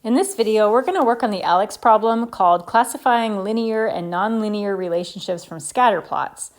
In this video, we're going to work on the ALEKS problem called classifying linear and nonlinear relationships from scatter plots.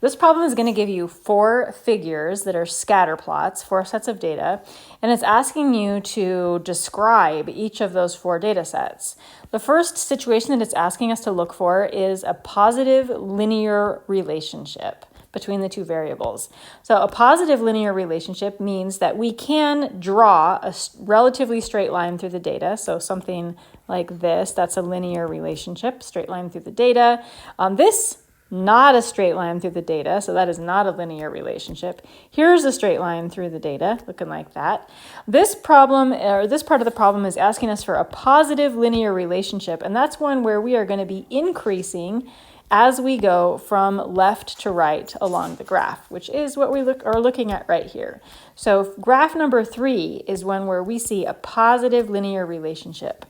This problem is going to give you 4 figures that are scatter plots, 4 sets of data, and it's asking you to describe each of those 4 data sets. The first situation that it's asking us to look for is a positive linear relationship between the 2 variables. So a positive linear relationship means that we can draw a relatively straight line through the data. So something like this, that's a linear relationship, straight line through the data. This, not a straight line through the data, so that is not a linear relationship. Here's a straight line through the data, looking like that. This problem, or this part of the problem, is asking us for a positive linear relationship, and that's one where we are going to be increasing as we go from left to right along the graph, which is what we are looking at right here. So graph number 3 is one where we see a positive linear relationship.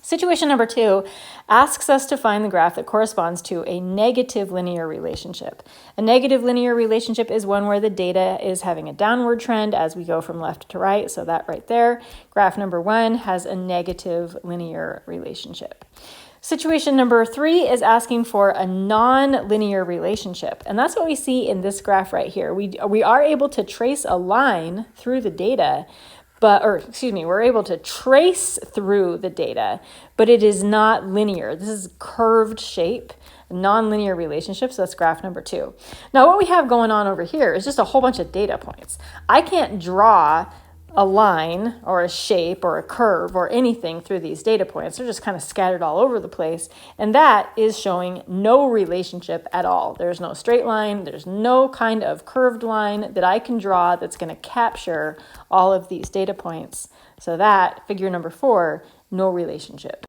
Situation number 2 asks us to find the graph that corresponds to a negative linear relationship. A negative linear relationship is one where the data is having a downward trend as we go from left to right, so that right there. Graph number 1 has a negative linear relationship. Situation number 3 is asking for a non-linear relationship, and that's what we see in this graph right here. We are able to trace a line through the data, we're able to trace through the data, but it is not linear. This is curved shape, non-linear relationship, so that's graph number 2. Now what we have going on over here is just a whole bunch of data points. I can't draw a line or a shape or a curve or anything through these data points. They're just kind of scattered all over the place, and that is showing no relationship at all. There's no straight line, there's no kind of curved line that I can draw that's going to capture all of these data points. So that, figure number 4, no relationship.